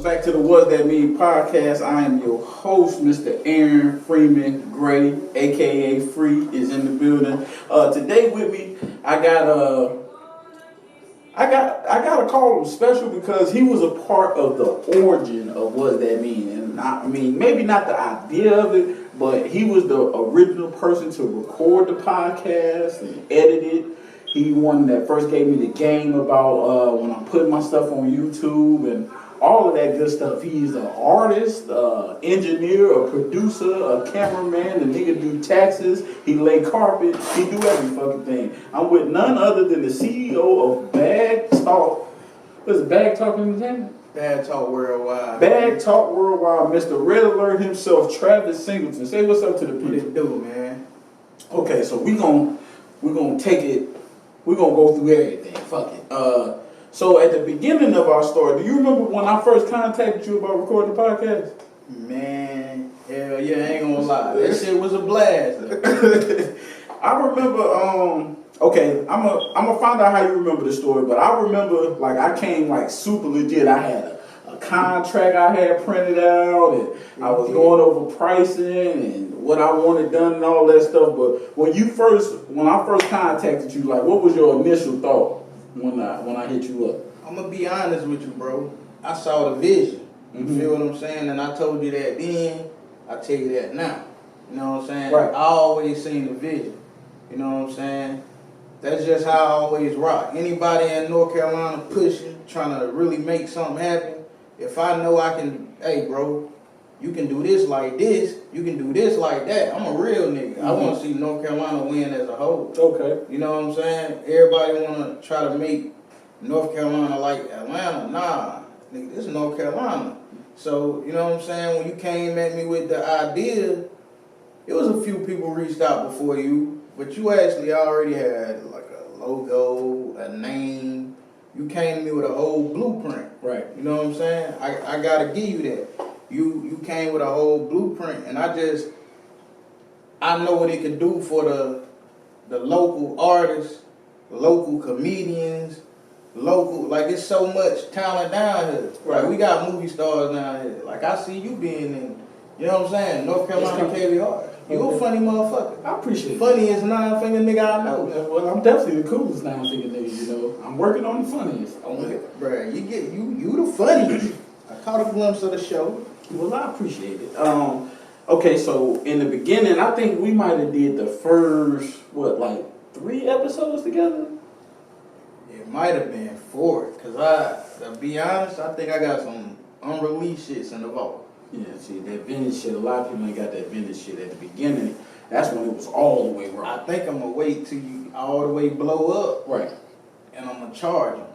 back to the What That Mean podcast. I am your host, Mr. Aaron Freeman Gray, aka Free, is in the building. Today with me, I gotta call him special because he was a part of the origin of What That Mean, and I mean maybe not the idea of it, but he was the original person to record the podcast and edit it. He one that first gave me the game about when I'm putting my stuff on YouTube and all of that good stuff. He's an artist, engineer, a producer, a cameraman. The nigga do taxes. He lay carpet. He do every fucking thing. I'm with none other than the CEO of Bag Talk. What's it, Bag Talk Entertainment? Bag Talk Worldwide. Bag Talk Worldwide. Mr. Red Alert himself, Travis Singleton. Say what's up to the people. What it do, man? Okay, so we gonna take it. We're going to go through everything. Fuck it. So at the beginning of our story, do you remember when I first contacted you about recording the podcast? Man, hell yeah, I ain't gonna lie. That shit was a blast. I remember, okay, I'm gonna find out how you remember the story, but I remember, like, I came, like, super legit. I had a contract I had printed out, and I was going over pricing and what I wanted done and all that stuff. But when I first contacted you, like, what was your initial thought when I hit you up? I'm gonna be honest with you, bro. I saw the vision. You feel what I'm saying? And I told you that then. I tell you that now. You know what I'm saying? Right. I always seen the vision. You know what I'm saying? That's just how I always rock. Anybody in North Carolina pushing, trying to really make something happen. If I know I can, hey, bro, you can do this like this, you can do this like that. I'm a real nigga. I want to see North Carolina win as a whole. Okay. You know what I'm saying? Everybody want to try to make North Carolina like Atlanta. Nah, nigga, this is North Carolina. So, you know what I'm saying? When you came at me with the idea, it was a few people reached out before you, but you actually already had like a logo, a name. You came to me with a whole blueprint. Right. You know what I'm saying? I got to give you that. You came with a whole blueprint, and I know what it could do for the local artists, the local comedians, like it's so much talent down here. Right. Like we got movie stars down here. Like I see you being in, you know what I'm saying, North Carolina KVR. You a funny motherfucker. I appreciate it. Funniest nine-finger nigga I know. Well, I'm definitely the coolest nine-finger nigga, you know. I'm working on the funniest. Bruh, you the funniest. I caught a glimpse of the show. Well, I appreciate it. Okay, so in the beginning, I think we might have did the first, 3 episodes together? It might have been 4, because to be honest, I think I got some unreleased shits in the vault. Yeah, see, that vintage shit, a lot of people ain't got that vintage shit at the beginning. That's when it was all the way wrong. I think I'm going to wait till you all the way blow up. Right. And I'm going to charge them.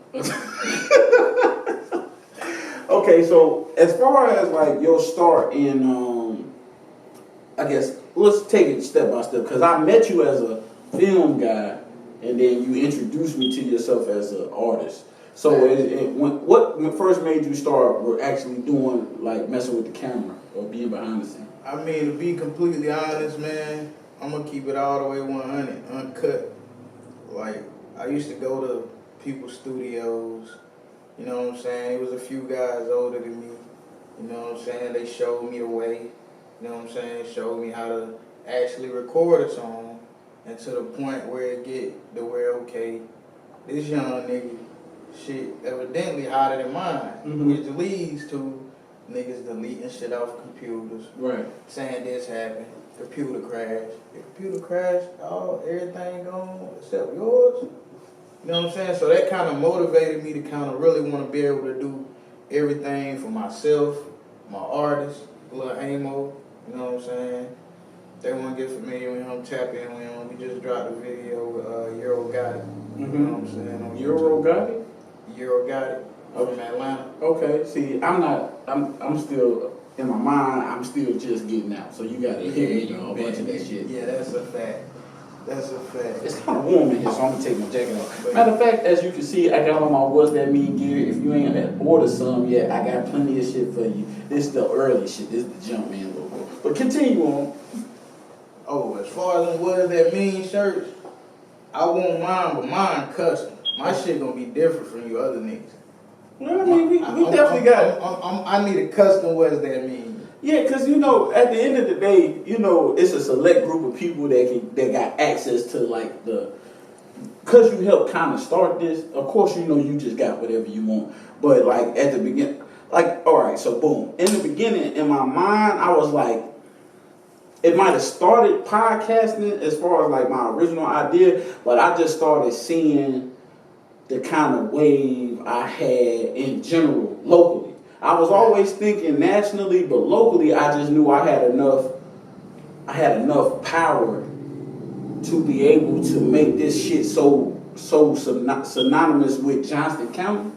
Okay, so as far as like your start in, I guess let's take it step by step because I met you as a film guy, and then you introduced me to yourself as an artist. So what first made you start actually doing like messing with the camera or being behind the scenes? I mean, to be completely honest, man, I'm gonna keep it all the way 100, uncut. Like I used to go to people's studios. You know what I'm saying? It was a few guys older than me. You know what I'm saying? They showed me the way. You know what I'm saying? Showed me how to actually record a song. And to the point where it get to where, okay, this young nigga, shit evidently hotter than mine. Which leads to niggas deleting shit off computers. Right. Saying this happened. Computer crash. The computer crashed. Oh, everything gone except yours. You know what I'm saying? So that kind of motivated me to kind of really want to be able to do everything for myself, my artist, Lil Amo. You know what I'm saying? They want to get familiar with him, tap in with him. We just dropped a video with Euro Got It. You know what I'm saying? On Euro Got It? Euro Got It from Atlanta. Okay, see, I'm still, in my mind, I'm still just getting out. So you got to hit me on a bunch of that shit. Yeah, that's a fact. That's a fact. It's kind of warm in here, so I'm going to take my jacket off. Matter of fact, as you can see, I got on my What's That Mean gear. If you ain't ordered some yet, I got plenty of shit for you. This is the early shit. This is the jump man logo. But continue on. Oh, as far as What Does That Mean shirts, I want mine, but mine custom. My shit gonna be different from you other niggas. Well, I mean, we definitely got. I need a custom. What does that mean? Yeah, because you know, at the end of the day, you know, it's a select group of people that got access to like the. Because you helped kind of start this, of course, you know, you just got whatever you want. But like at the beginning, like, all right, so boom. In the beginning, in my mind, I was like, it might have started podcasting as far as like my original idea, but I just started seeing the kind of wave I had in general locally. I was always thinking nationally, but locally, I just knew I had enough power to be able to make this shit so synonymous with Johnston County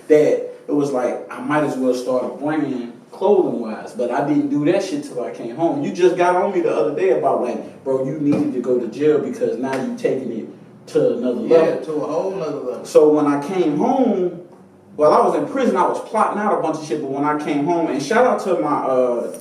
that it was like I might as well start a brand clothing wise, but I didn't do that shit till I came home. You just got on me the other day about like, bro, you needed to go to jail because now you taking it to another level. Yeah, to a whole nother level. So when I came home, while I was in prison, I was plotting out a bunch of shit. But when I came home, and shout out to my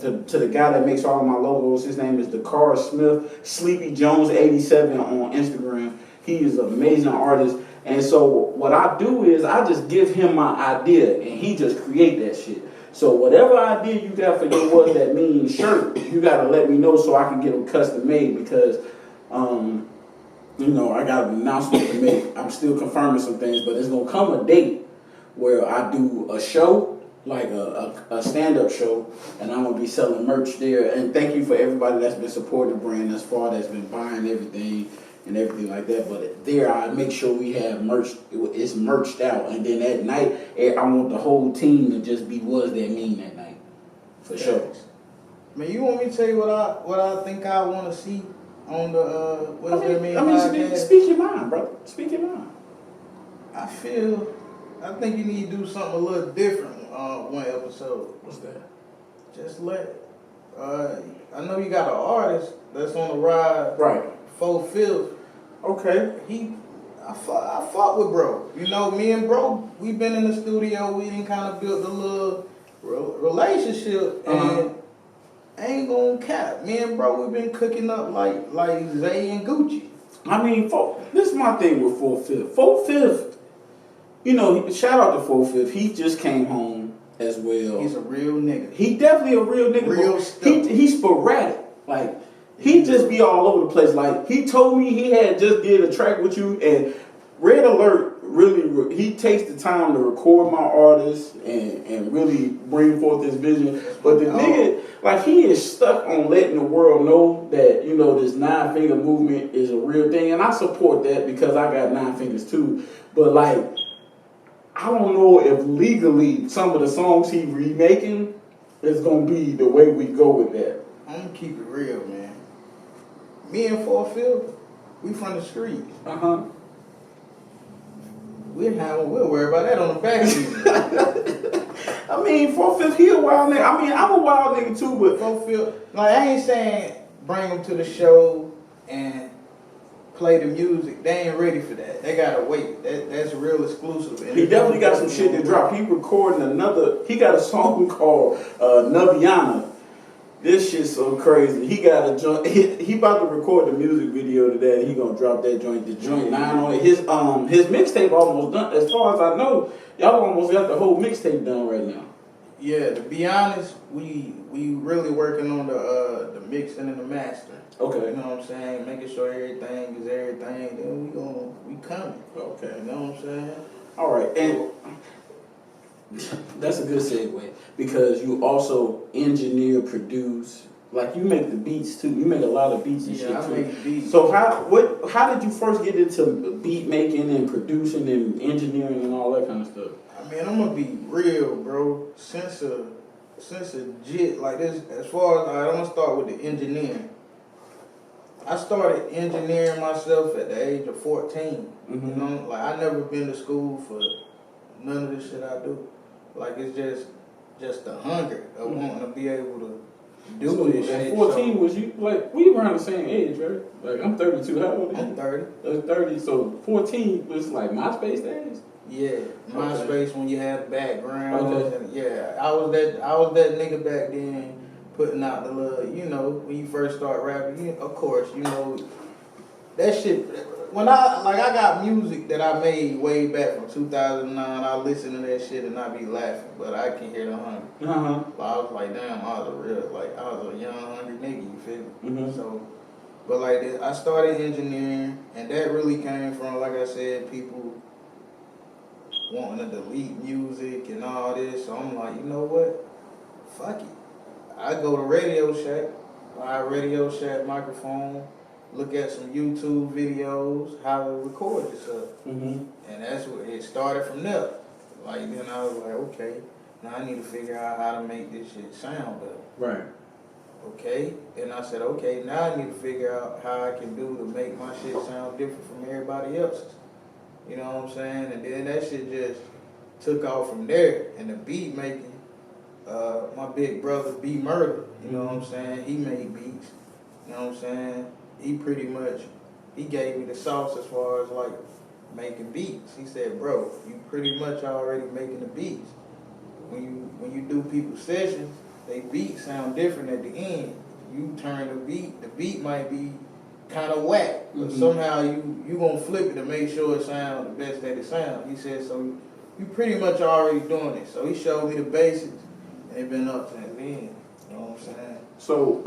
to the guy that makes all of my logos. His name is Dakar Smith, Sleepy Jones 87 on Instagram. He is an amazing artist. And so what I do is I just give him my idea, and he just create that shit. So whatever idea you got for your What That Mean shirt, you gotta let me know so I can get them custom made because. You know, I got an announcement to make. I'm still confirming some things, but it's gonna come a date where I do a show, like a stand-up show, and I'm gonna be selling merch there. And thank you for everybody that's been supporting the brand thus far, that's been buying everything and everything like that. But there, I make sure we have merch. It's merched out, and then at night, I want the whole team to just be What Does That Mean that night, for sure. Man, you want me to tell you what I think I want to see on the What Does That Mean podcast? Speak your mind, brother. Speak your mind. I think you need to do something a little different one episode. What's that? Just let, I know you got an artist that's on the ride. Right. 4/5. Okay. I fought with bro. You know, me and bro, we been in the studio. We done kind of built a little relationship, and I ain't gonna cap. Me and bro, we been cooking up like Zay and Gucci. I mean, this is my thing with 4/5. 4/5, you know, shout out to 4/5. He just came home as well. He's a real nigga. He definitely a real nigga. Real stuff. He's sporadic. Like, he just be all over the place. Like, he told me he had just did a track with you, and Red Alert really, he takes the time to record my artists and really bring forth his vision. But the nigga, like, he is stuck on letting the world know that, you know, this 9 finger movement is a real thing. And I support that because I got 9 fingers too. But, like, I don't know if legally some of the songs he remaking is going to be the way we go with that. I'm going to keep it real, man. Me and 4/5, we from the streets. We'll worry about that on the back end. I mean, 4/5, he a wild nigga. I mean, I'm a wild nigga too, but 4/5, like, I ain't saying bring them to the show and play the music. They ain't ready for that. They gotta wait. That's a real exclusive. And he definitely got some shit to drop. He recording he got a song called Naviana. This shit's so crazy. He got a joint. He about to record the music video today. He gonna drop that joint. The joint 9 on it. His mixtape almost done. As far as I know, y'all almost got the whole mixtape done right now. Yeah, to be honest, we really working on the mixing and the mastering. Okay. You know what I'm saying? Making sure everything is everything. Then we coming. Okay. You know what I'm saying? All right, and that's a good segue because you also engineer, produce, like you make the beats too. You make a lot of beats and shit too. I make beats. So how did you first get into beat making and producing and engineering and all that kind of stuff? I mean, I'm gonna be real, bro. Since a jit like this, as far as I'm gonna start with the engineering. I started engineering myself at the age of 14. You know, like I never been to school for none of this shit I do. Like it's just the hunger of wanting to be able to do this shit. At 14 was you like we around the same age, right? Like I'm 32. How old are you? I'm 30. That's 30. So 14 was like MySpace days. Yeah, MySpace when you had background. Okay. And yeah, I was that nigga back then, putting out the little, you know, when you first start rapping. Of course, you know, that shit. when I got music that I made way back from 2009, I listen to that shit and I be laughing, but I can hear the hunger. I was like, damn, I was a young hungry nigga, you feel me? Mm-hmm. So, but like this, I started engineering, and that really came from, like I said, people wanting to delete music and all this. So I'm like, you know what? Fuck it. I go to Radio Shack, buy a Radio Shack microphone, look at some YouTube videos, how to record yourself. Mm-hmm. And that's what it started from there. Like, then I was like, okay, now I need to figure out how to make this shit sound better. Right. Okay. Then I said, okay, now I need to figure out how I can do to make my shit sound different from everybody else's. You know what I'm saying? And then that shit just took off from there. And the beat making, my big brother B Murder, you know what I'm saying? He made beats. You know what I'm saying? He gave me the sauce as far as like making beats. He said, bro, you pretty much already making the beats. When you do people's sessions, they beats sound different at the end. You turn the beat might be kind of whack, but somehow you gonna flip it to make sure it sounds the best that it sounds. He said, so you pretty much already doing it. So he showed me the basics, and it been up since then. You know what I'm saying? So,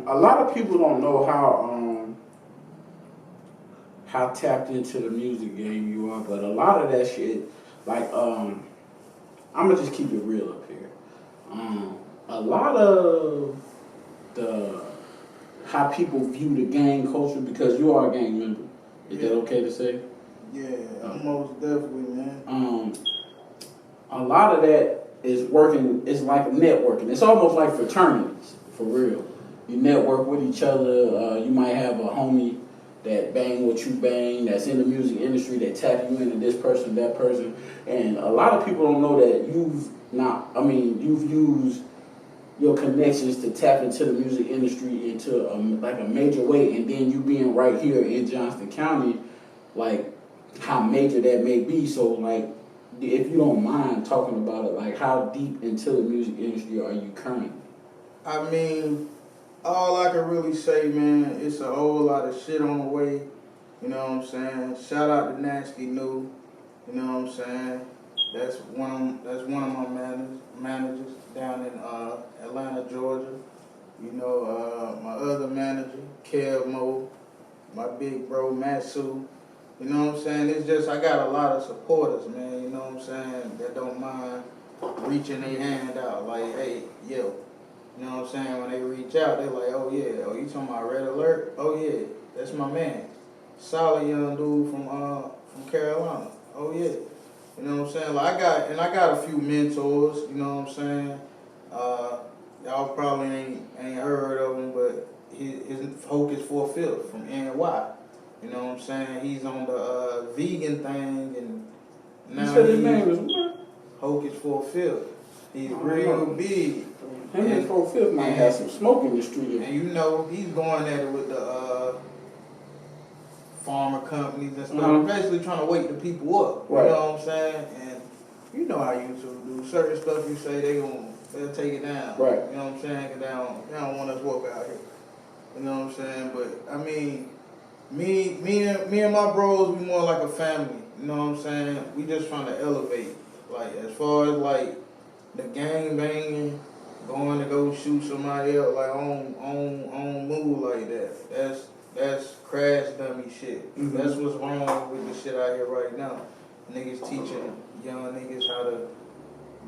a lot of people don't know how tapped into the music game you are, but a lot of that shit, like, I'm gonna just keep it real up here. A lot of how people view the gang culture, because you are a gang member. Is that okay to say? Yeah, most definitely, man. A lot of that is working. It's like networking. It's almost like fraternities, for real. You network with each other. You might have a homie that bang what you bang, that's in the music industry, that tap you into this person, that person. And a lot of people don't know that you've used your connections to tap into the music industry into a major way, and then you being right here in Johnston County, like how major that may be. So like, if you don't mind talking about it, like how deep into the music industry are you currently? I mean, all I can really say, man, it's a whole lot of shit on the way. You know what I'm saying? Shout out to Nasty New. You know what I'm saying? That's one of my managers down in Atlanta, Georgia. You know, my other manager, Kev Mo, my big bro, Matsu. You know what I'm saying? It's just, I got a lot of supporters, man, you know what I'm saying, that don't mind reaching their hand out, like, hey, yo. You know what I'm saying? When they reach out, they're like, oh yeah, oh, you talking about Red Alert? Oh yeah, that's my man. Solid young dude from Carolina. Oh yeah. You know what I'm saying? Like I got a few mentors, you know what I'm saying? Y'all probably ain't heard of him, but his Focus for a Fifth from NY. You know what I'm saying? He's on the vegan thing, and now you said his name is what? Hocus for a Fifth. He's real big. Him and 4/5 might have some smoke in the street. And you know, he's going at it with the farmer companies and stuff, basically trying to wake the people up. Right. You know what I'm saying? And you know how YouTube do. Certain stuff you say, they'll take it down. Right. You know what I'm saying? Because they don't want us walk out here. You know what I'm saying? But, I mean, me and my bros, we more like a family. You know what I'm saying? We just trying to elevate. Like, as far as, like, the gang banging, going to go shoot somebody else, like, on move like that. That's crash dummy shit. Mm-hmm. That's what's wrong with the shit out here right now. Niggas teaching young niggas how to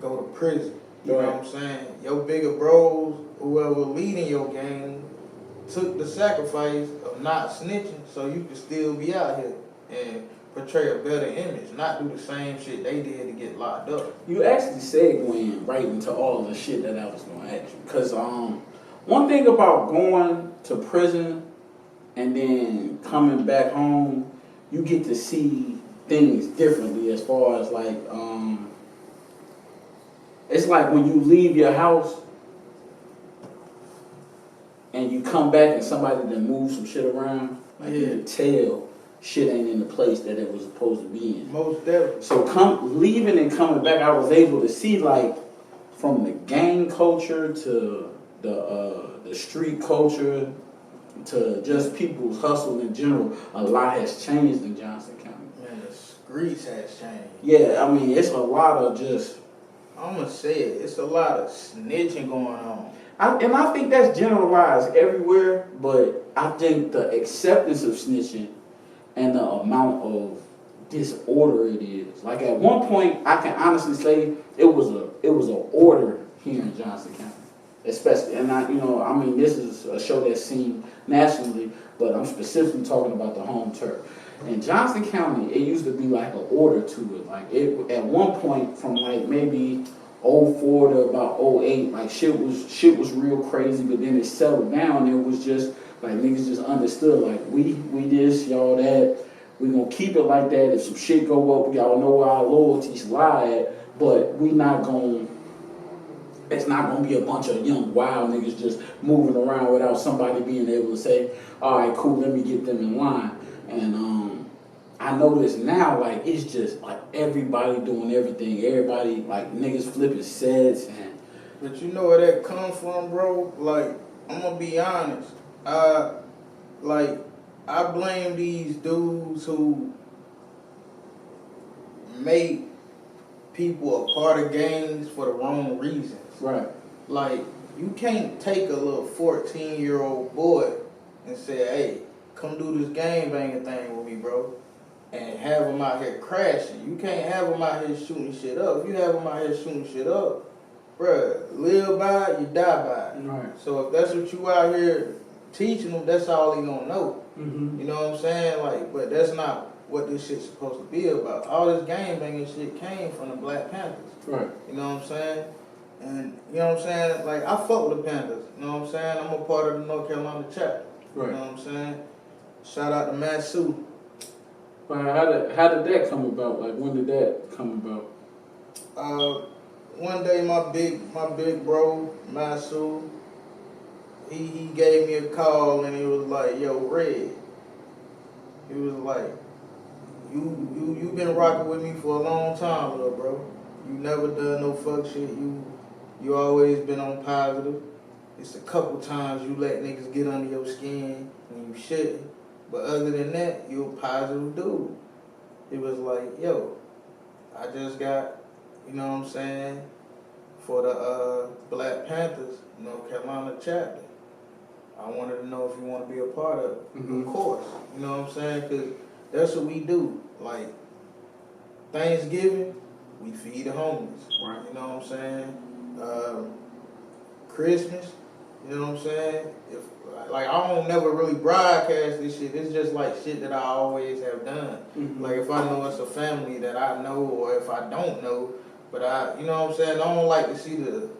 go to prison. You know what I'm saying? Your bigger bros, whoever leading your gang, took the sacrifice of not snitching so you could still be out here and portray a better image, not do the same shit they did to get locked up. You actually segueing right into all of the shit that I was going to ask you. Because one thing about going to prison and then coming back home, you get to see things differently as far as like, it's like when you leave your house and you come back and somebody done moved some shit around, like you can tell shit ain't in the place that it was supposed to be in. Most definitely. So leaving and coming back, I was able to see like from the gang culture to the street culture, to just people's hustle in general, a lot has changed in Johnson County. Man, the streets has changed. Yeah, I mean, it's a lot of just... I'm going to say it. It's a lot of snitching going on. I think that's generalized everywhere, but I think the acceptance of snitching and the amount of disorder it is. Like at one point, I can honestly say it was a order here in Johnson County, especially. And this is a show that's seen nationally, but I'm specifically talking about the home turf. In Johnson County, it used to be like an order to it. Like it at one point from like maybe 04 to about 08, like shit was real crazy, but then it settled down. It was just like niggas just understood like we this, y'all that. We gonna keep it like that. If some shit go up, y'all know where our loyalties lie at. But we not gonna. It's not gonna be a bunch of young wild niggas just moving around without somebody being able to say, "All right, cool, let me get them in line." And I notice now, like it's just like everybody doing everything. Everybody like niggas flipping sets and. But you know where that come from, bro? Like I'm gonna be honest. I blame these dudes who make people a part of gangs for the wrong reasons. Right. Like, you can't take a little 14-year-old boy and say, hey, come do this gang banging thing with me, bro, and have him out here crashing. You can't have him out here shooting shit up. If you have him out here shooting shit up, bruh, live by it, you die by it. Right. So if that's what you out here teaching him, that's all he gonna know. Mm-hmm. You know what I'm saying? Like, but that's not what this shit's supposed to be about. All this gang banging shit came from the Black Panthers. Right. You know what I'm saying? And you know what I'm saying? Like, I fuck with the Panthers. You know what I'm saying? I'm a part of the North Carolina chapter. Right. You know what I'm saying? Shout out to Matt Sue. But how did that come about? Like, when did that come about? One day my big bro, Matt Sue, he gave me a call and he was like, yo, Red. He was like, you been rocking with me for a long time, little bro. You never done no fuck shit. You always been on positive. It's a couple times you let niggas get under your skin when you shouldn't. But other than that, you a positive dude. It was like, yo, I just got, you know what I'm saying, for the Black Panthers, North Carolina chapter. I wanted to know if you want to be a part of it. Mm-hmm. Of course. You know what I'm saying? Because that's what we do. Like, Thanksgiving, we feed the homeless. Right. You know what I'm saying? Christmas, you know what I'm saying? I don't never really broadcast this shit. It's just like shit that I always have done. Mm-hmm. Like if I know it's a family that I know or if I don't know, but you know what I'm saying? I don't like to see the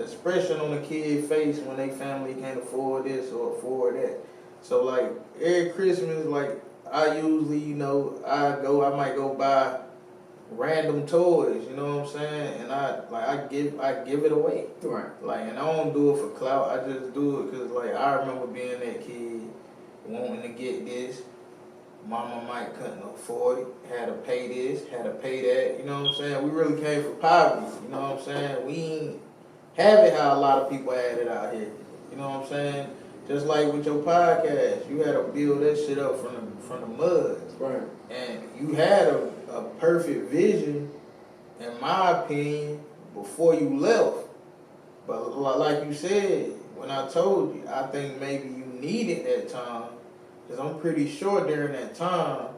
expression on the kid's face when they family can't afford this or afford that. So like every Christmas, like I usually, you know, I might go buy random toys, you know what I'm saying? And I give it away. Right. Like, and I don't do it for clout. I just do it because like I remember being that kid wanting to get this. Mama might couldn't afford it, had to pay this, had to pay that, you know what I'm saying? We really came from poverty, you know what I'm saying? We ain't have it how a lot of people had it out here, you know what I'm saying? Just like with your podcast, you had to build that shit up from the mud. Right. And you had a perfect vision, in my opinion, before you left. But like you said, when I told you, I think maybe you needed that time. Because I'm pretty sure during that time,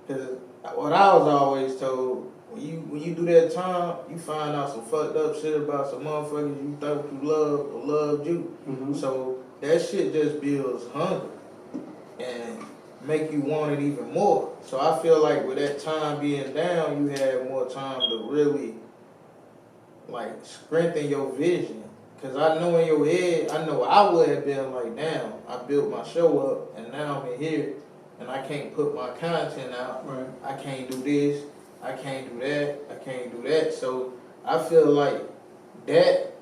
because what I was always told, when you do that time, you find out some fucked up shit about some motherfuckers you thought you loved or loved you. Mm-hmm. So that shit just builds hunger and make you want it even more. So I feel like with that time being down, you had more time to really like strengthen your vision. Because I know in your head, I know I would have been like, damn, I built my show up and now I'm in here and I can't put my content out. Right. I can't do this. I can't do that. I can't do that. So I feel like that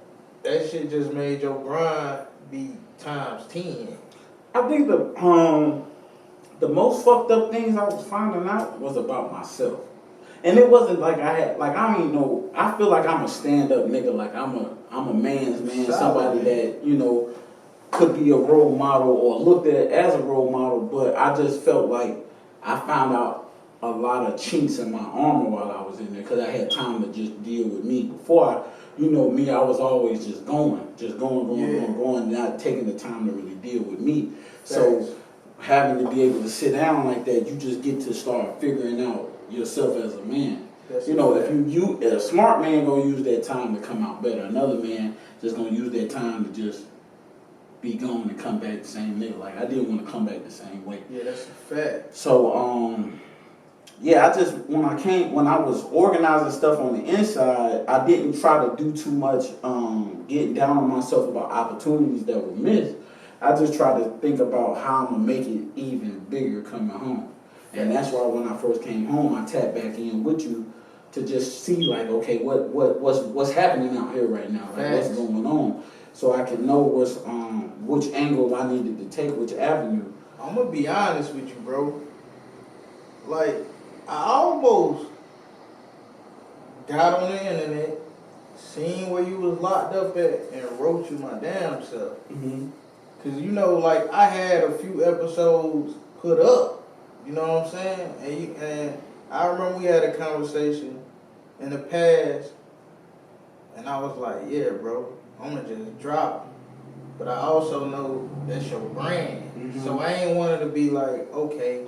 shit just made your grind be times 10. I think the most fucked up things I was finding out was about myself. And it wasn't like I don't even know, I feel like I'm a stand-up nigga, like I'm a man's man, somebody that, you know, could be a role model or looked at as a role model, but I just felt like I found out a lot of chinks in my armor while I was in there because I had time to just deal with me. Before me, I was always just going, not taking the time to really deal with me. So having to be able to sit down like that, you just get to start figuring out yourself as a man. If a smart man gonna use that time to come out better. Another man just gonna use that time to just be gone and come back the same nigga. Like I didn't want to come back the same way. Yeah, that's a fact. So I just when I was organizing stuff on the inside, I didn't try to do too much getting down on myself about opportunities that were missed. I just tried to think about how I'm gonna make it even bigger coming home. And that's why when I first came home, I tapped back in with you to just see like, okay, what's happening out here right now? Like what's going on? So I can know which angle I needed to take, which avenue. I'm gonna be honest with you, bro. Like, I almost got on the internet, seen where you was locked up at, and wrote you my damn self. Mm-hmm. Cause like I had a few episodes put up. You know what I'm saying? And I remember we had a conversation in the past, and I was like, yeah, bro, I'm gonna just drop it. But I also know that's your brand. Mm-hmm. So I ain't wanted to be like, okay.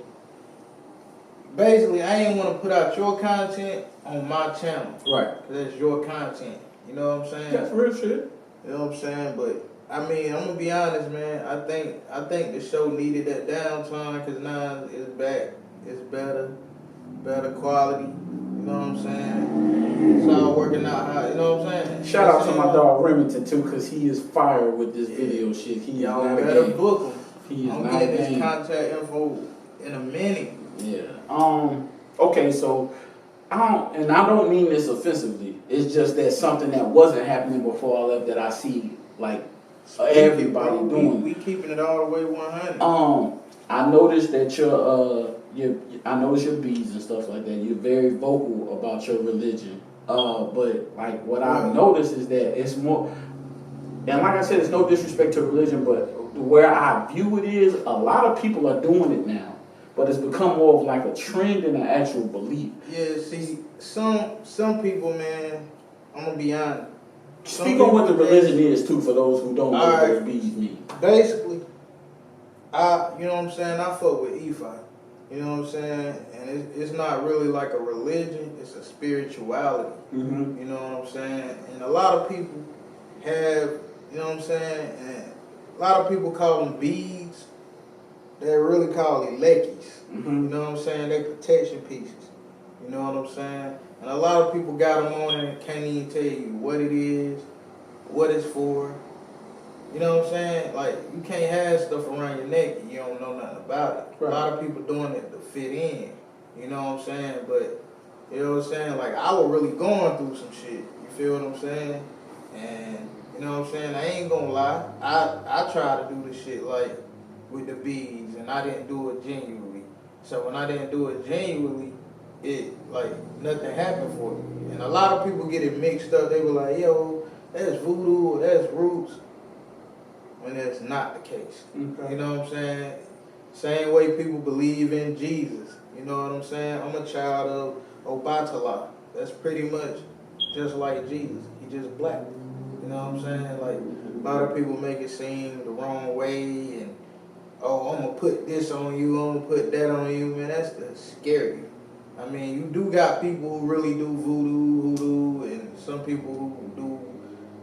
Basically, I ain't want to put out your content on my channel. Right. Because that's your content. You know what I'm saying? That's real shit. You know what I'm saying? But, I mean, I'm going to be honest, man. I think the show needed that downtime because now it's back. It's better quality. You know what I'm saying? It's all working out how, you know what I'm saying? Shout out to my dog Remington, too, because he is fire with this video shit. Y'all better book him. He is I'm not getting his contact info in a minute. Yeah. Okay, so I don't mean this offensively. It's just that something that wasn't happening before I left that I see like everybody doing. We keeping it all the way 100. I noticed that I noticed your beads and stuff like that. You're very vocal about your religion. But like what I've noticed is that it's more, and like I said, it's no disrespect to religion, but where I view it is a lot of people are doing it now. But it's become more of like a trend than an actual belief. Yeah, see, some people, man, I'm gonna be honest. Speak on what the religion is too, for those who don't know what those beads mean. Basically, you know what I'm saying, I fuck with Ephi. You know what I'm saying? And it's not really like a religion, it's a spirituality. Mm-hmm. You know what I'm saying? And a lot of people have, you know what I'm saying, and a lot of people call them beads. They're really called elekis. Mm-hmm. You know what I'm saying? They protection pieces. You know what I'm saying? And a lot of people got them on and can't even tell you what it is, what it's for. You know what I'm saying? Like, you can't have stuff around your neck and you don't know nothing about it. Right. A lot of people doing it to fit in. You know what I'm saying? But, you know what I'm saying? Like, I was really going through some shit. You feel what I'm saying? And, you know what I'm saying? I ain't gonna lie. I try to do this shit, like, with the beads, and I didn't do it genuinely. So when I didn't do it genuinely, it, like, nothing happened for me. And a lot of people get it mixed up. They were like, yo, that's voodoo or that's roots. When that's not the case. Okay. You know what I'm saying? Same way people believe in Jesus. You know what I'm saying? I'm a child of Obatala. That's pretty much just like Jesus. He just black. You know what I'm saying? Like, a lot of people make it seem the wrong way and, oh, I'm going to put this on you, I'm going to put that on you. Man, that's scary. I mean, you do got people who really do voodoo, and some people who do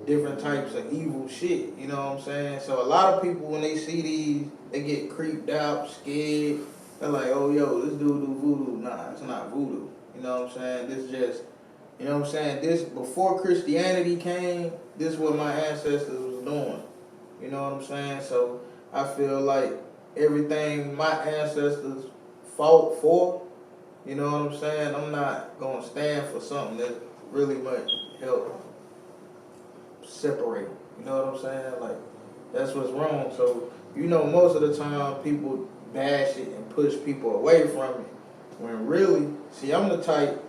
different types of evil shit, you know what I'm saying? So a lot of people, when they see these, they get creeped out, scared. They're like, oh, yo, this dude do voodoo. Nah, it's not voodoo. You know what I'm saying? This just, you know what I'm saying? This, before Christianity came, this is what my ancestors was doing. You know what I'm saying? So I feel like everything my ancestors fought for, you know what I'm saying? I'm not going to stand for something that really much help separate. You know what I'm saying? Like, that's what's wrong. So, you know, most of the time people bash it and push people away from it. When really, see, I'm the type,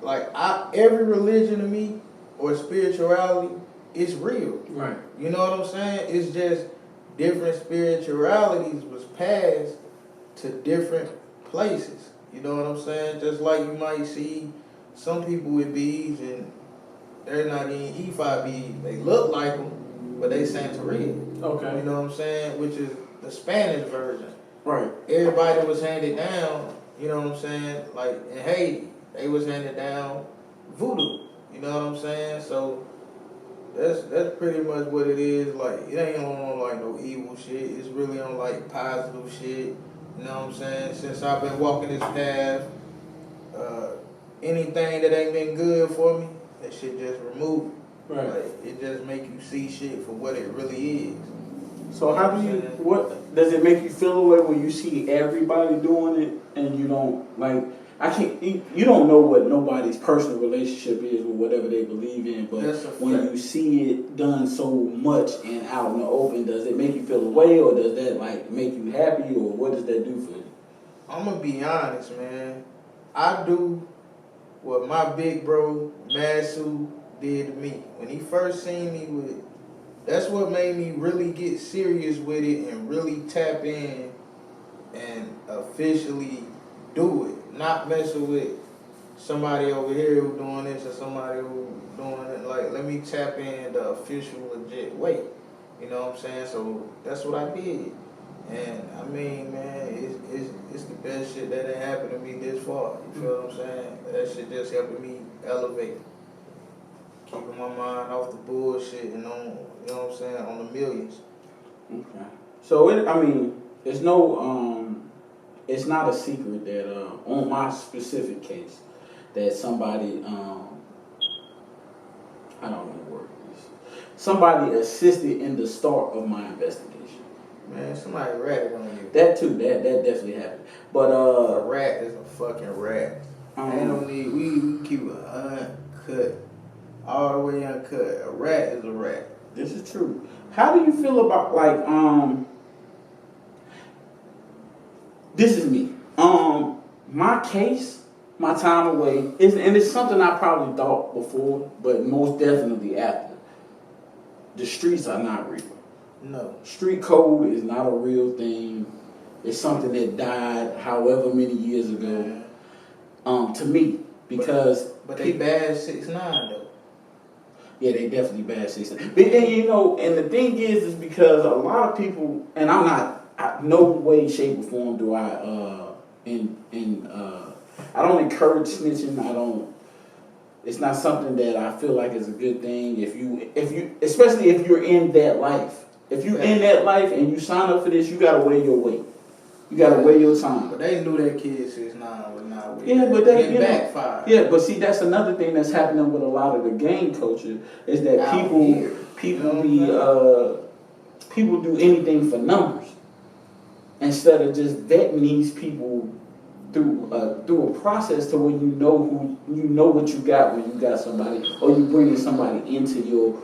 like, every religion to me or spirituality it's real. Right. You know what I'm saying? It's just different spiritualities was passed to different places. You know what I'm saying? Just like you might see some people with beads and they're not even E5 beads. They look like them, but they Santeria. Okay. You know what I'm saying? Which is the Spanish version. Right. Everybody was handed down, you know what I'm saying? Like in Haiti, they was handed down voodoo. You know what I'm saying? So that's pretty much what it is. Like it ain't on like no evil shit. It's really on like positive shit. You know what I'm saying? Since I've been walking this path, anything that ain't been good for me, that shit just removed. Right. Like it just make you see shit for what it really is. So how do you, what, does it make you feel a way when you see everybody doing it and you don't, like, you don't know what nobody's personal relationship is with whatever they believe in, but when you see it done so much and out in the open, does it make you feel a way, or does that, like, make you happy, or what does that do for you? I'm gonna be honest, man. I do what my big bro, Masu, did to me. When he first seen me with it, that's what made me really get serious with it and really tap in and officially do it. Not messing with somebody over here who doing this or somebody who doing it. Like, let me tap in the official, legit way. You know what I'm saying? So that's what I did. And I mean, man, it's the best shit that ain't happened to me this far. You feel what I'm saying? That shit just helping me elevate. Keeping my mind off the bullshit and on, you know what I'm saying, on the millions. Okay. So it's no, it's not a secret that on my specific case that somebody, I don't know the word is, somebody assisted in the start of my investigation. Man, somebody ratted on you. That too, that definitely happened. But a rat is a fucking rat. Ain't no need. We keep it uncut, all the way uncut. A rat is a rat. This is true. How do you feel about this is me. My case, my time away, and it's something I probably thought before, but most definitely after. The streets are not real. No. Street code is not a real thing. It's something that died however many years ago. To me, because but they bad 6ix9ine though. Yeah, they definitely bad 6ix9ine. But then and the thing is because a lot of people, and I'm not, no way, shape, or form do I I don't encourage snitching. It's not something that I feel like is a good thing. If you, especially if you're in that life. If you're in that life and you sign up for this, you gotta weigh your weight. You gotta weigh your time. But they knew that kid 6ix9ine was not with Yeah, but they backfired. Yeah, but see, that's another thing that's happening with a lot of the gang culture is that people do anything for numbers instead of just vetting these people through a process to where you know what you got when you got somebody, or you bringing somebody into your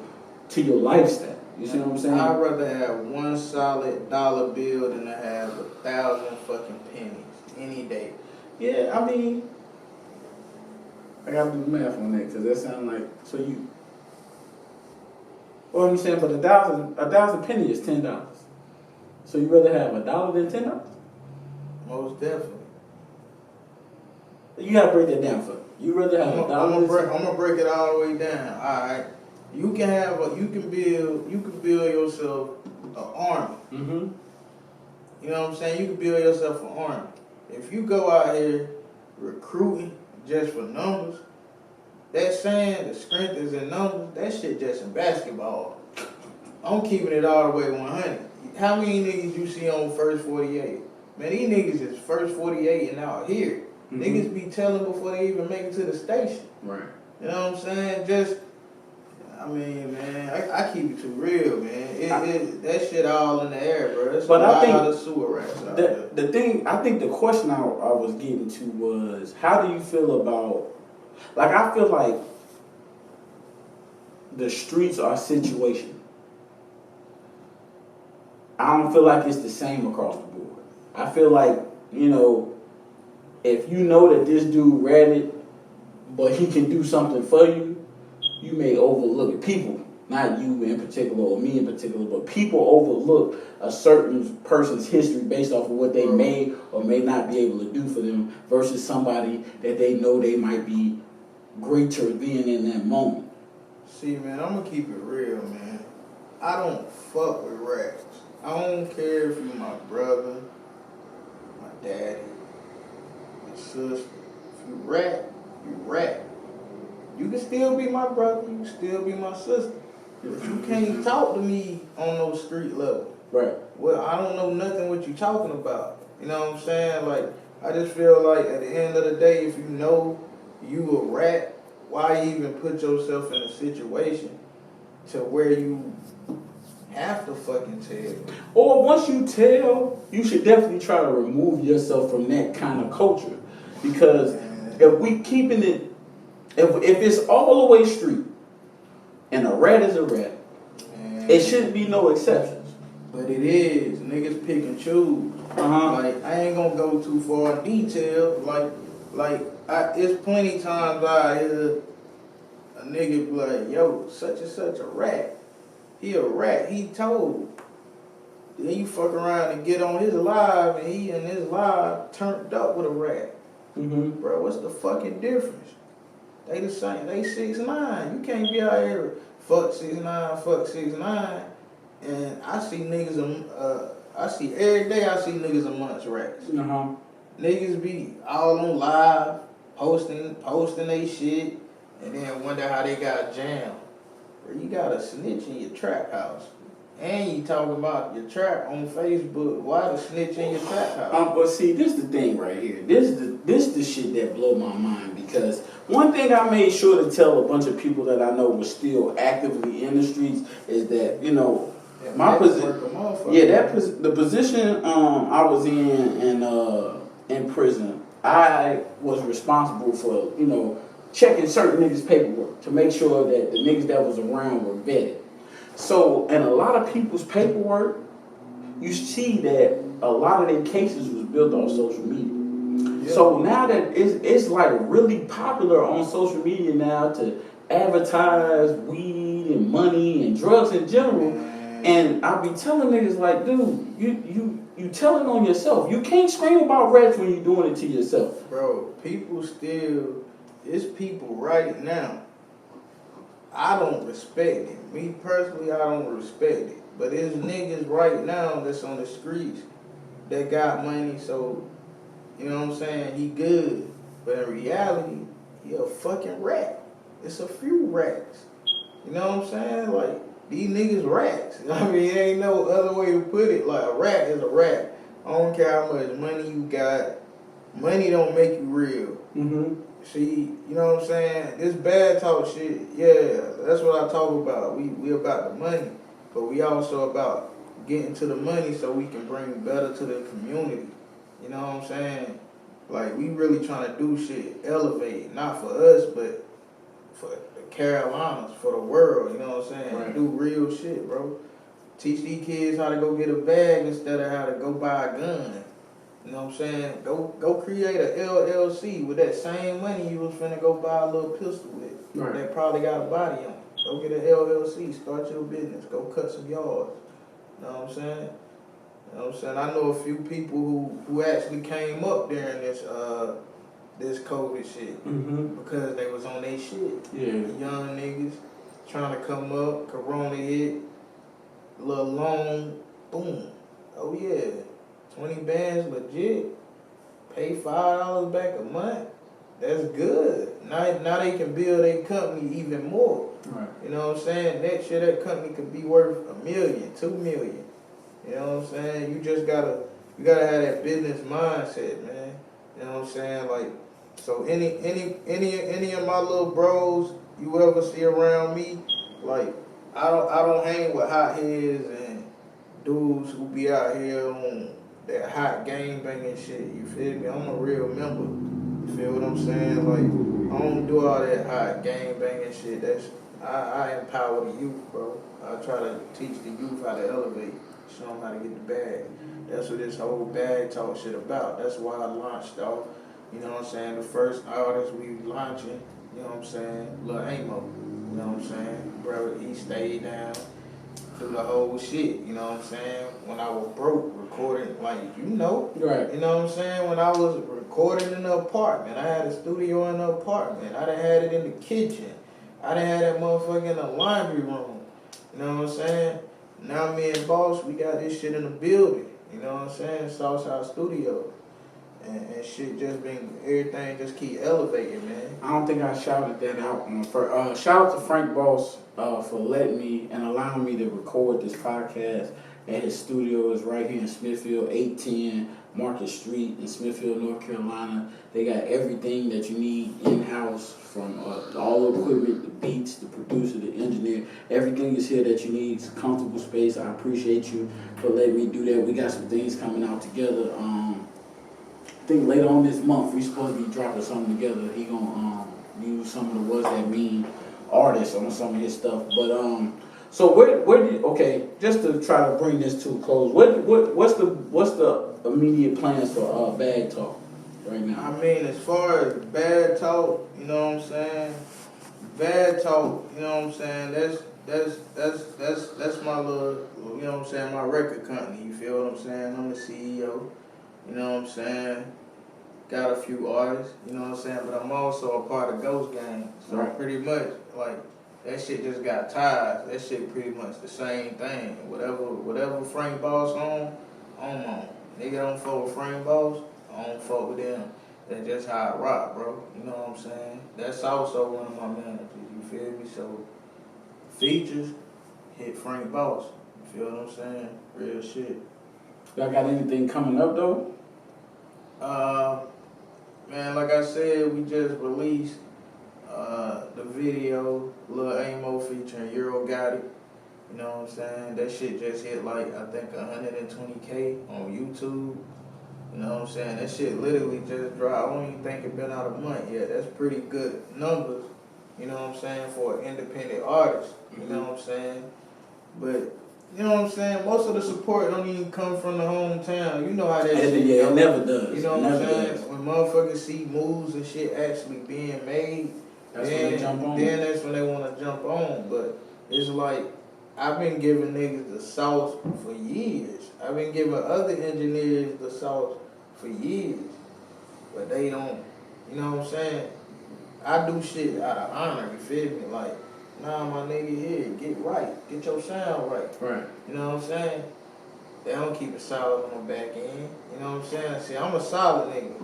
lifestyle. You see what I'm saying? I'd rather have one solid dollar bill than to have 1,000 fucking pennies any day. Yeah, I mean, I gotta do the math on that because that sounds like Well, I'm saying, but a thousand pennies is $10. So you rather have $1 than $10? Most definitely. You gotta break that down for me. You rather have I'm gonna break it all the way down. All right. You can build yourself an army. Mm-hmm. You know what I'm saying? You can build yourself an army. If you go out here recruiting just for numbers, that saying the strength is in numbers, that shit just in basketball. I'm keeping it all the way 100. How many niggas you see on first 48? Man, these niggas is first 48 and out here. Mm-hmm. Niggas be telling before they even make it to the station. Right. You know what I'm saying? I mean, man, I keep it too real, man. That shit all in the air, bro. It's but I think of sewer rats out there. I think the question I was getting to was, how do you feel about, I feel like the streets are situational. I don't feel like it's the same across the board. I feel like, if you know that this dude ratted, but he can do something for you, you may overlook it. not you in particular or me in particular, but people overlook a certain person's history based off of what they may or may not be able to do for them versus somebody that they know they might be greater than in that moment. See, man, I'm gonna keep it real, man. I don't fuck with rats. I don't care if you my brother, my daddy, your sister. If you rat, you rat. You can still be my brother, you can still be my sister. But you can't talk to me on no street level. Right. Well, I don't know nothing what you talking about. You know what I'm saying? Like, I just feel like at the end of the day, if you know you a rat, why even put yourself in a situation to where you have to fucking tell? Or once you tell, you should definitely try to remove yourself from that kind of culture. Because if we keeping it, if it's all the way street, and a rat is a rat, it shouldn't be no exceptions. But it is. Niggas pick and choose. Like, I ain't gonna go too far in detail. It's plenty times I hear a nigga be like, yo, such and such a rat. He a rat. He told. Then you fuck around and get on his live, and he in his live turned up with a rat. Bro, what's the fucking difference? They the same. They 6'9". You can't be out here fuck 6'9", fuck 6'9". And I see niggas, I see every day I see niggas amongst rats. Niggas be all on live, posting they shit, and then wonder how they got jammed. Bro, you got a snitch in your trap house. And you talking about your trap on Facebook. Why the snitch in your trap house? But see, this the thing right here. This the shit that blow my mind, because one thing I made sure to tell a bunch of people that I know were still actively in the streets is that, you know, my position, the position I was in prison, I was responsible for, you know, checking certain niggas' paperwork to make sure that the niggas that was around were vetted. So, in a lot of people's paperwork, you see that a lot of their cases was built on social media. Yeah. So now that it's like really popular on social media now to advertise weed and money and drugs in general. And I be telling niggas like, dude, you telling on yourself. You can't scream about rats when you're doing it to yourself. Bro, it's people right now. I don't respect it. Me personally, I don't respect it. But there's niggas right now that's on the streets that got money, so, you know what I'm saying, he good. But in reality, he a fucking rat. It's a few rats. You know what I'm saying? Like, these niggas rats. I mean, ain't no other way to put it. Like, a rat is a rat. I don't care how much money you got. Money don't make you real. See, you know what I'm saying? This bad talk shit, yeah, that's what I talk about. We about the money, but we also about getting to the money so we can bring better to the community. You know what I'm saying? Like, we really trying to do shit, elevate, not for us, but for the Carolinas, for the world, you know what I'm saying? Right. Do real shit, bro. Teach these kids how to go get a bag instead of how to go buy a gun. You know what I'm saying? Go create a LLC with that same money you was finna go buy a little pistol with. Right. That probably got a body on it. Go get an LLC, start your business, go cut some yards. You know what I'm saying? You know what I'm saying? I know a few people who actually came up during this COVID shit because they was on their shit. Yeah. Young niggas trying to come up, Corona hit, a little loan, boom. Oh yeah. 20 bands legit, pay $5 back a month. That's good. Now they can build a company even more. Right. You know what I'm saying? Next year that company could be worth $1 million, $2 million. You know what I'm saying? You just gotta have that business mindset, man. You know what I'm saying? Like, so any of my little bros you ever see around me, like, I don't hang with hotheads and dudes who be out here on that hot gang banging shit, you feel me? I'm a real member. You feel what I'm saying? Like, I don't do all that hot gang banging shit. I empower the youth, bro. I try to teach the youth how to elevate, show them how to get the bag. That's what this whole bag talk shit about. That's why I launched off. You know what I'm saying? The first artist we launching, you know what I'm saying? Lil Amo. You know what I'm saying? Bro, he stayed down through the whole shit. You know what I'm saying? When I was broke, recording, like, you know. Right. You know what I'm saying? When I was recording in the apartment, I had a studio in the apartment. I done had it in the kitchen. I done had that motherfucker in the laundry room. You know what I'm saying? Now me and Boss, we got this shit in the building. You know what I'm saying? Southside Studio. And shit just been, everything just keep elevating, man. I don't think I shouted that out on first. Shout out to Frank Boss for letting me and allowing me to record this podcast at his studio. Is right here in Smithfield, 810 Market Street in Smithfield, North Carolina. They got everything that you need in-house, from all the equipment, the beats, the producer, the engineer. Everything is here that you need. It's a comfortable space. I appreciate you for letting me do that. We got some things coming out together. I think later on this month we supposed to be dropping something together. He gonna use some of the What's That Mean artists on some of his stuff. But so where did, okay, just to try to bring this to a close, what's the immediate plans for Bag Talk right now? I mean, as far as Bad Talk, you know what I'm saying? Bad Talk, you know what I'm saying? That's my little, you know what I'm saying, my record company, you feel what I'm saying? I'm the CEO, you know what I'm saying? Got a few artists, you know what I'm saying? But I'm also a part of Ghost Gang. So Right. pretty much, like, that shit just got ties. That shit pretty much the same thing. Whatever Frank Boss on, I'm on. Nigga don't fuck with Frank Boss, I don't fuck with them. That's just how I rock, bro. You know what I'm saying? That's also one of my managers, you feel me? So, features, hit Frank Boss. You feel what I'm saying? Real shit. Y'all got anything coming up though? Man, like I said, we just released the video, Lil Amo featuring Euro Gotti. You know what I'm saying? That shit just hit like, I think 120K on YouTube. You know what I'm saying? That shit literally just dropped. I don't even think it been out a month yet. That's pretty good numbers, you know what I'm saying, for an independent artist. You know what I'm saying? But, you know what I'm saying? Most of the support don't even come from the hometown. You know how that shit Yeah, goes. it never does. You know what I'm saying? Does. When motherfuckers see moves and shit actually being made, That's when they jump on. then that's when they want to jump on. But it's like, I've been giving niggas the sauce for years. I've been giving other engineers the sauce for years. But they don't, you know what I'm saying? I do shit out of honor, you feel me? Like, nah, my nigga, here, get right. Get your sound right. Right. You know what I'm saying? They don't keep it solid on the back end. You know what I'm saying? See, I'm a solid nigga.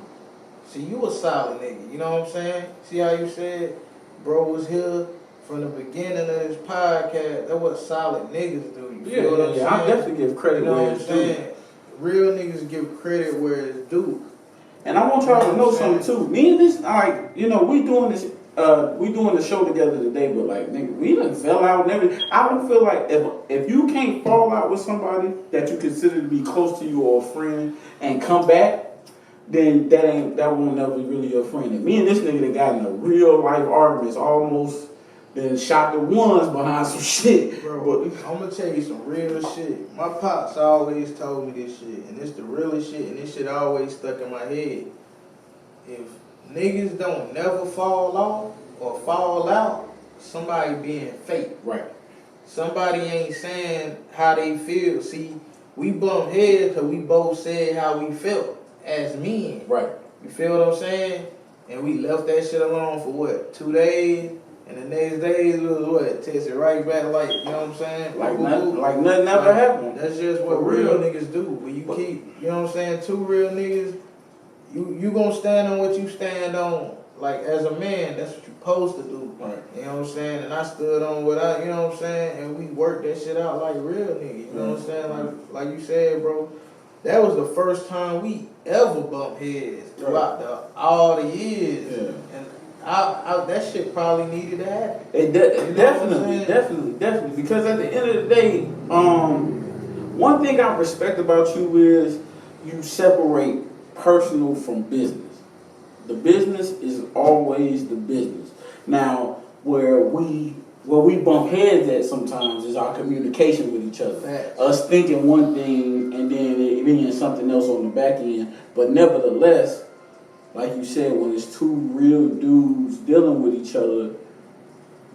See, you a solid nigga. You know what I'm saying? See how you said bro was here from the beginning of this podcast? That's what solid niggas do. You feel what I'm saying? I definitely give credit where it's due. Real niggas give credit where it's due. And I want y'all to know something too. Me and this, like, you know, we doing the show together today, but like, nigga, we done fell out and everything. I don't feel like if you can't fall out with somebody that you consider to be close to you or a friend and come back, then that won't never be really your friend. And me and this nigga that got in a real life arguments, almost then shot the ones behind some shit. Bro, I'm gonna tell you some real shit. My pops always told me this shit, and it's the realest shit, and this shit always stuck in my head. If niggas don't never fall off or fall out, somebody being fake. Right. Somebody ain't saying how they feel. See, we bumped heads because we both said how we felt as men. Right. You feel what I'm saying? And we left that shit alone for what, 2 days? And the next day it was what, tested right back like, you know what I'm saying? Like nothing ever happened. That's just what real niggas do. When you keep, you know what I'm saying, two real niggas, you gonna stand on what you stand on. Like, as a man, that's what you're supposed to do. Right. You know what I'm saying? And I stood on what I, you know what I'm saying? And we worked that shit out like real niggas. You know what I'm saying? Like you said, bro, that was the first time we ever bumped heads throughout all the years. Yeah. And I that shit probably needed to happen. Definitely. Because at the end of the day, one thing I respect about you is you separate personal from business. The business is always the business. Now, where we bump heads at sometimes is our communication with each other. Facts. Us thinking one thing and then it being something else on the back end. But nevertheless, like you said, when it's two real dudes dealing with each other,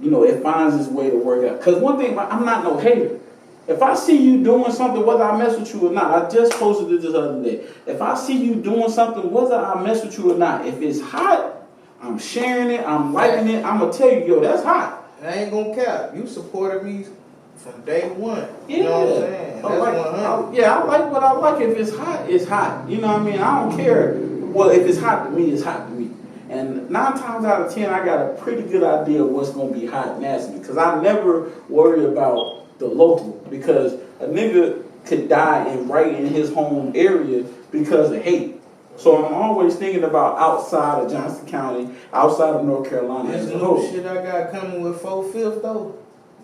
it finds its way to work out. Because one thing, I'm not no hater. If I see you doing something, whether I mess with you or not, I just posted it this other day. If I see you doing something, whether I mess with you or not, if it's hot, I'm sharing it, I'm liking it, I'm going to tell you, yo, that's hot. I ain't gonna cap. You supported me from day one. Yeah. You know what I'm saying? That's 100. I like what I like. If it's hot, it's hot. You know what I mean? I don't care. Well, if it's hot to me, it's hot to me. And 9 times out of 10, I got a pretty good idea of what's going to be hot and nasty. Because I never worry about the local. Because a nigga could die right in his home area because of hate. So I'm always thinking about outside of Johnson County, outside of North Carolina. This new shit I got coming with 4/5 though.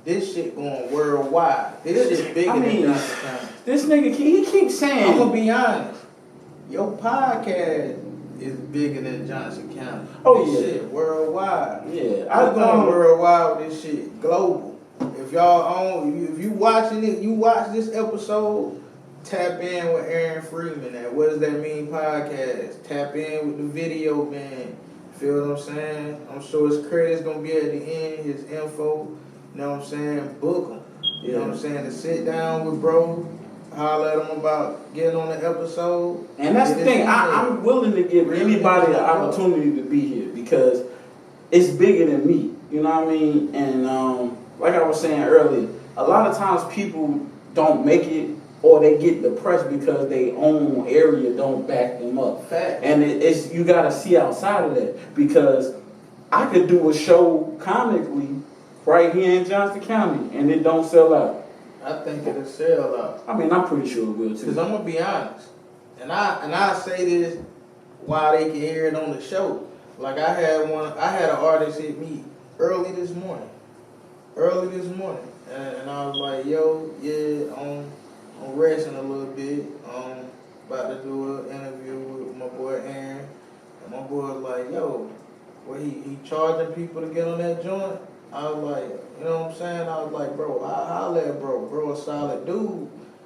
This shit going worldwide. This shit bigger than Johnson County. This nigga, he keeps saying. I'm gonna be honest. Your podcast is bigger than Johnson County. Oh this yeah. Shit worldwide. Yeah, I'm going worldwide with this shit. Global. If if you watching it, you watch this episode. Tap in with Aaron Freeman at What Does That Mean podcast. Tap in with the video man. Feel what I'm saying? I'm sure his credit's gonna be at the end, his info. You know what I'm saying? Book him. You know what I'm saying? To sit down with bro, holler at him about getting on the episode. And that's the thing. I'm willing to give anybody the opportunity to be here because it's bigger than me. You know what I mean? And like I was saying earlier, a lot of times people don't make it or they get depressed because their own area don't back them up. Fact. And it's you got to see outside of that because I could do a show comically right here in Johnson County and it don't sell out. I think it'll sell out. I mean, I'm pretty sure it will too. Because I'm gonna be honest, and I say this while they can hear it on the show. Like I had an artist hit me early this morning, and I was like, yo, yeah, I'm resting a little bit. About to do an interview with my boy Aaron, and my boy was like, yo, well he charging people to get on that joint. I was like, you know what I'm saying? I was like, bro, I'll holler at bro a solid dude.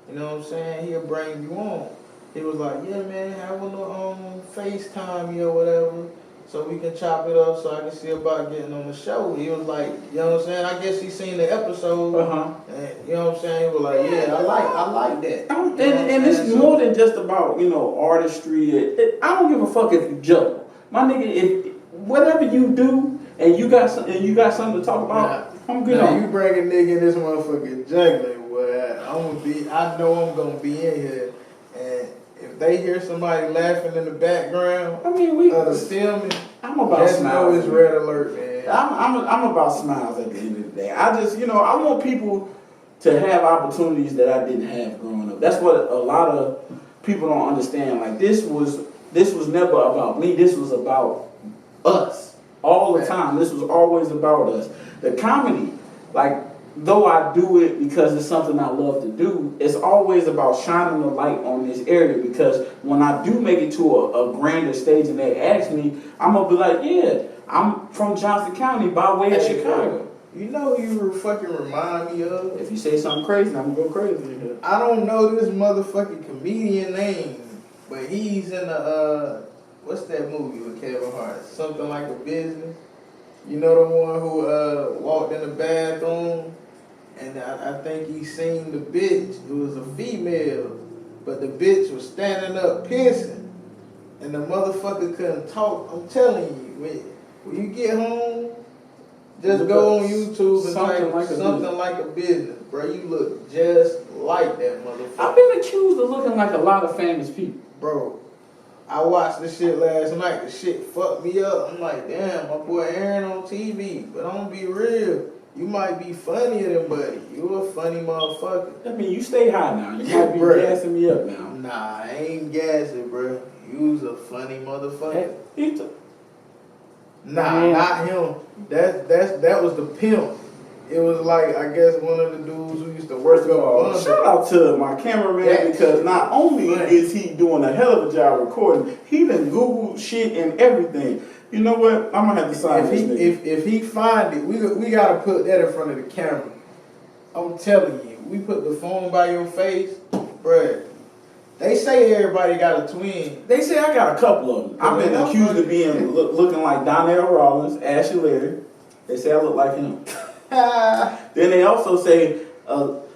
You know what I'm saying? He'll bring you on. He was like, yeah, man, have a little FaceTime you or whatever, so we can chop it up so I can see about getting on the show. He was like, you know what I'm saying? I guess he seen the episode. And, you know what I'm saying? He was like, yeah, I like that. And it's more than just about, artistry. I don't give a fuck if you juggle. My nigga, if whatever you do and you got something to talk about, I'm good on. You bring a nigga in this motherfucking juggling, boy. I know I'm gonna be in here, and if they hear somebody laughing in the background, the filming, I'm about smiles. Know it's red alert, man. I'm about smiles at the end of the day. I just, I want people to have opportunities that I didn't have growing up. That's what a lot of people don't understand. Like this was never about me. This was about us all the time. This was always about us. The comedy, though I do it because it's something I love to do, it's always about shining the light on this area because when I do make it to a grander stage and they ask me, I'm going to be like, yeah, I'm from Johnson County by way of Chicago. You know who you fucking remind me of? If you say something crazy, I'm going to go crazy. I don't know this motherfucking comedian name, but he's in what's that movie with Kevin Hart? Something Like a Business. You know the one who walked in the bathroom and I think he seen the bitch. It was a female, but the bitch was standing up pissing and the motherfucker couldn't talk. I'm telling you, when you get home, just go on YouTube and type something like a business, bro. You look just like that motherfucker. I've been accused of looking like a lot of famous people. Bro, I watched this shit last night. The shit fucked me up. I'm like, damn, my boy Aaron on TV. But I'm gonna be real. You might be funnier than Buddy. You a funny motherfucker. I mean, you stay high now. You might be gassing me up now. Nah, I ain't gassing, bro. You's a funny motherfucker. Nah, not him. That was the pimp. It was like, I guess one of the dudes who used to work up. Shout out to my cameraman because not only is he doing a hell of a job recording, he done Googled shit and everything. You know what? I'm gonna have to sign this nigga. If he find it, we gotta put that in front of the camera. I'm telling you, we put the phone by your face, bruh. They say everybody got a twin. They say I got a couple of them. I've been accused of being looking like Donnell Rollins, Ashley Larry. They say I look like him. Then they also say,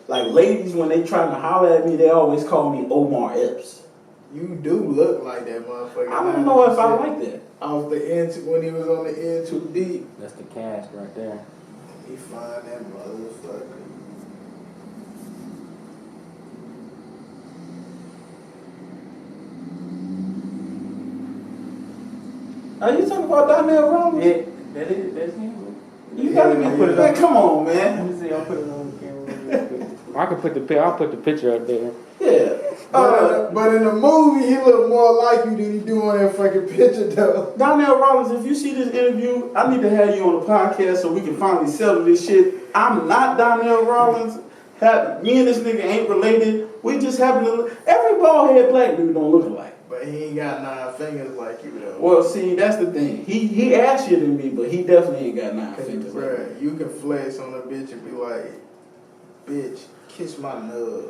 like ladies, when they trying to holler at me, they always call me Omar Epps. You do look like that motherfucker. I don't know if I like that. Off the end, when he was on the end too deep. That's the cast right there. Let me find that motherfucker. Are you talking about Donnell Rollins? Yeah, that's him. You gotta be put it up. Come on, man. Let me see. I'll put it on the camera. I can put the I'll put the picture up there. Yeah. But in the movie, he look more like you than he do on that fucking picture, though. Donnell Rollins, if you see this interview, I need to have you on the podcast so we can finally settle this shit. I'm not Donnell Rollins. Me and this nigga ain't related. We just happen to look. Every bald head black dude don't look alike. But he ain't got 9 fingers like you, though. Well, see, that's the thing. He ashier than me, but he definitely ain't got 9 fingers. Bruh, you can flex on a bitch and be like, bitch, kiss my nub.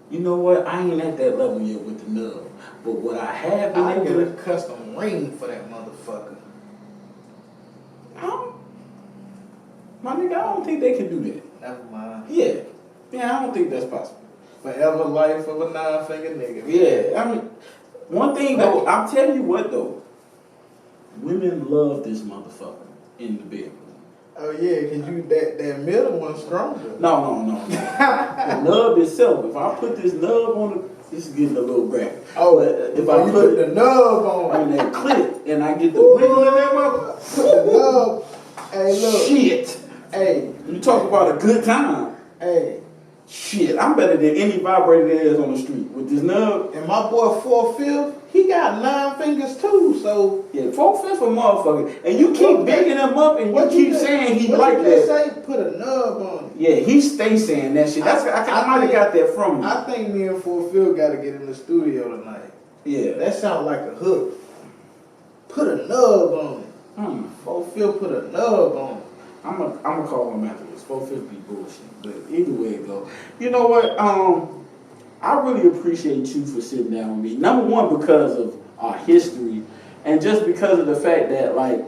You know what? I ain't at that level yet with the nub. But what I have been I able get to a custom ring for that motherfucker. My nigga, I don't think they can do that. Never mind. Yeah. Yeah, I don't think that's possible. Forever life of a 9-finger nigga. Yeah, I mean, one thing though, I'm telling you what though, women love this motherfucker in the bedroom. Oh yeah, cause you that middle one's stronger. No. The nub itself, if I put this nub on the, this is getting a little graphic. Oh, but if I I put the nub on that clip and I get the wiggle in that motherfucker, put the nub. Hey, look. Shit. Hey, You talk about a good time. hey. Shit, I'm better than any vibrator there is on the street with this nub. And my boy 4/5, he got 9 fingers too. So yeah, 4/5 for motherfucker. And you keep bigging him up and you keep saying he like what that. Say? Put a nub on it. Yeah, he stay saying that shit. That's I might have got that from him. I think me and 4/5 got to get in the studio tonight. Yeah, That sounds like a hook. Put a nub on it. 4/5 put a nub on it. I'm gonna call him after this. 4/5 be bullshit, but either way it go. You know what? I really appreciate you for sitting down with me. Number one, because of our history, and just because of the fact that like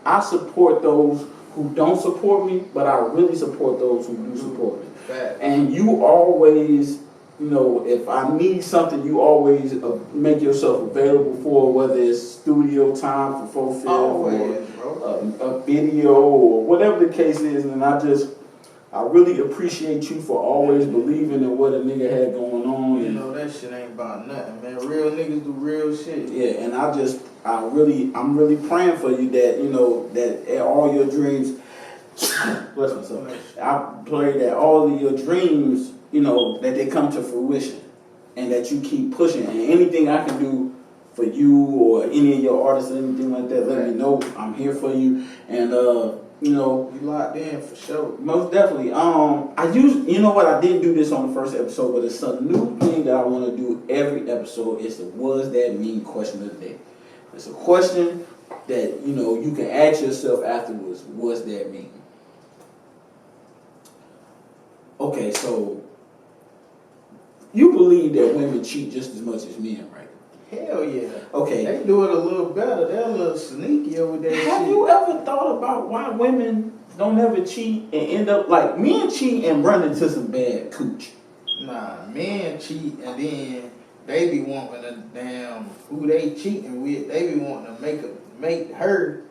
I support those who don't support me, but I really support those who do support me. Fact. And you always, you know, if I need something, you always make yourself available for, whether it's studio time for 4/5 or a video or whatever the case is. And I really appreciate you for always believing in what a nigga had going on. You know, that shit ain't about nothing, man. Real niggas do real shit. Yeah, and I'm really praying for you that, you know, that all your dreams, bless myself, I pray that all of your dreams, you know, that they come to fruition and that you keep pushing. And anything I can do for you or any of your artists or anything like that, let me know. I'm here for you. And, you know, You locked in for sure. most definitely. You know what? I didn't do this on the first episode, but it's a new thing that I want to do every episode. It's the "Was that mean?" question of the day. It's a question that, you know, you can ask yourself afterwards. Was that mean? Okay, so you believe that women cheat just as much as men, right? Hell yeah. Okay. They do it a little better. They're a little sneaky over there. Have you ever thought about why women don't ever cheat and end up like men cheat and run into some bad cooch? Nah, men cheat and then they be wanting to damn who they cheating with. They be wanting to make her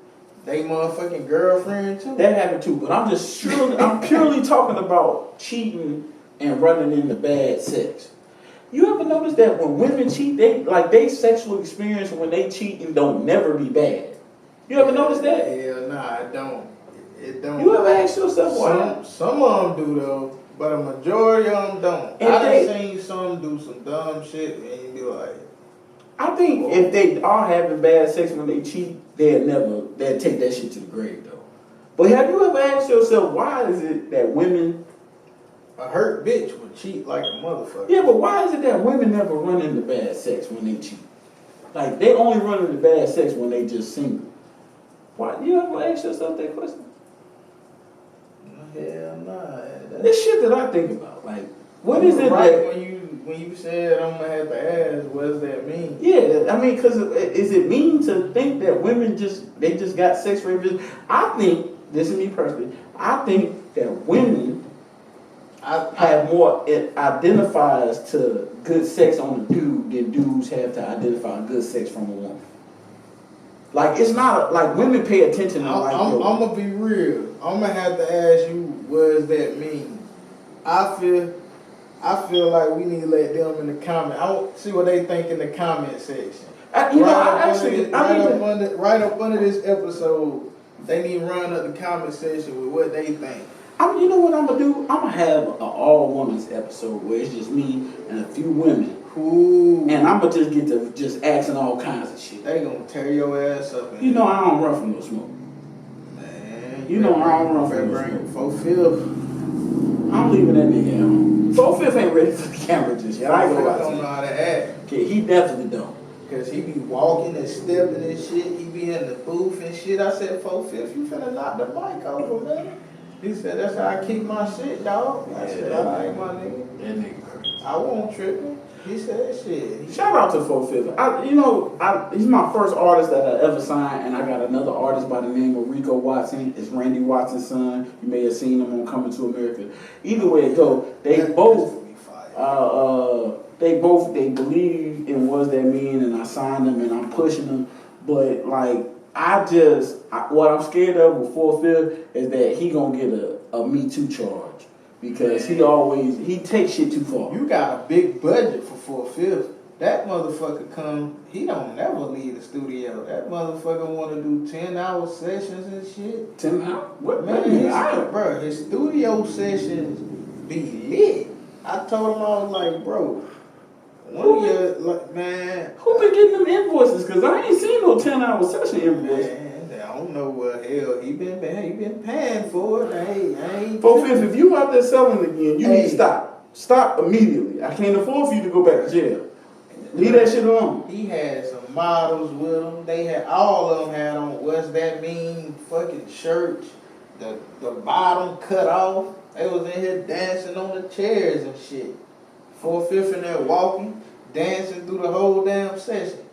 they motherfucking girlfriend too. That happened too, but I'm purely talking about cheating and running into bad sex. You ever notice that when women cheat, they sexual experience when they cheat and don't never be bad? You ever notice that? Hell nah, it don't. It don't. You ever ask yourself why? Some of them do though, but a majority of them don't. And I done seen some do some dumb shit and you be like, I think if they are having bad sex when they cheat, they'll take that shit to the grave though. But have you ever asked yourself why is it that women a hurt bitch would cheat like a motherfucker? Yeah, but why is it that women never run into bad sex when they cheat? Like, they only run into bad sex when they just single. Why? You ever ask yourself that question? Hell nah. This shit that I think about. Like, what is it right that... when you said I'm gonna have to ask, what does that mean? Yeah, I mean, because is it mean to think that women just got sex rapists? I think, this is me personally, I think that women I have more, it identifies to good sex on a dude than dudes have to identify good sex from a woman. Like, it's not, like, women pay attention to, like, I'm gonna be real. I'm gonna have to ask you, what does that mean? I feel like we need to let them in the comment. I want to see what they think in the comment section. Right up under this episode, they need to run up the comment section with what they think. You know what I'm gonna do? I'm gonna have an all women's episode where it's just me and a few women. Ooh. And I'm gonna just get to just asking all kinds of shit. They gonna tear your ass up. You know I don't run from no smoke. Man, you know I don't run from no smoke. 4/5. I'm leaving that nigga out. 4/5 ain't ready for the camera just yet. I don't know how to act. Okay, he definitely don't. Cause he be walking and stepping and shit. He be in the booth and shit. I said, 4/5, you finna knock the mic over, man. He said, that's how I keep my shit, dog. I said, all right, my nigga. That nigga crazy. I won't tripping. He said, shit. Shout out to 4/5. He's my first artist that I ever signed, and I got another artist by the name of Rico Watson. It's Randy Watson's son. You may have seen him on Coming to America. Either way it go, they believe in What's That Mean, and I signed them and I'm pushing them. But like, what I'm scared of with 4/5 is that he gonna get a Me Too charge because he takes shit too far. You got a big budget for 4/5. That motherfucker he don't never leave the studio. That motherfucker wanna do 10-hour sessions and shit. 10 hours? What, man? Bro, his studio sessions be lit. I told him, I was like, bro, man. Who been getting them invoices? Because I ain't seen no 10-hour session invoice. Man, I don't know what hell he been paying for it. I ain't 4/5, if you out there selling again, you need to stop. Stop immediately. I can't afford for you to go back to jail. Leave that shit alone. He had some models with him. All of them had on What's That Mean fucking shirts. The bottom cut off. They was in here dancing on the chairs and shit. 4/5 in there walking, dancing through the whole damn session.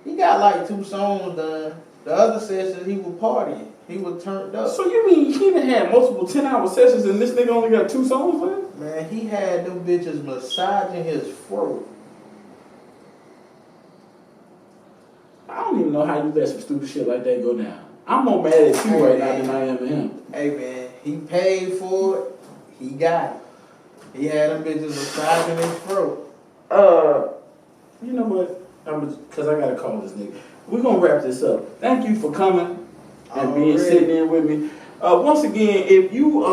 He got like 2 songs done. The other sessions he was partying. He was turned up. So you mean he done had multiple 10-hour sessions and this nigga only got 2 songs left? Man, he had them bitches massaging his throat. I don't even know how you let some stupid shit like that go down. I'm more mad at you right now than I am at him. Hey man, he paid for it. He got it. He had them bitches massaging his throat. You know what? Because I got to call this nigga. We're going to wrap this up. Thank you for coming and sitting in with me. Once again, if you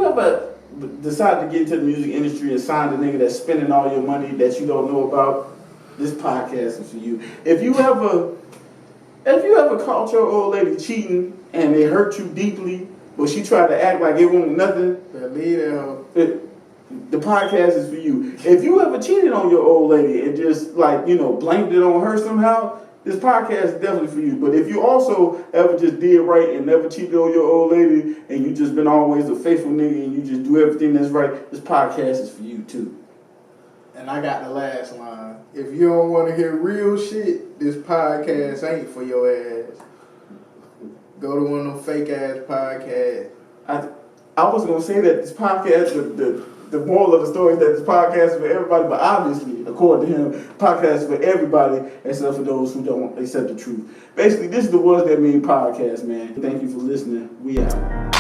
ever decide to get into the music industry and sign a nigga that's spending all your money that you don't know about, this podcast is for you. If you ever caught your old lady cheating and it hurt you deeply, but she tried to act like it wasn't nothing, the podcast is for you. If you ever cheated on your old lady and just blamed it on her somehow, this podcast is definitely for you. But if you also ever just did right and never cheated on your old lady and you just been always a faithful nigga and you just do everything that's right, this podcast is for you too. And I got the last line. If you don't want to hear real shit, this podcast ain't for your ass. Go to one of them fake ass podcasts. I was gonna say that this podcast, the moral of the story is that this podcast is for everybody, but obviously, according to him, podcast is for everybody except for those who don't accept the truth. Basically, this is the What's That Mean podcast, man. Thank you for listening. We out.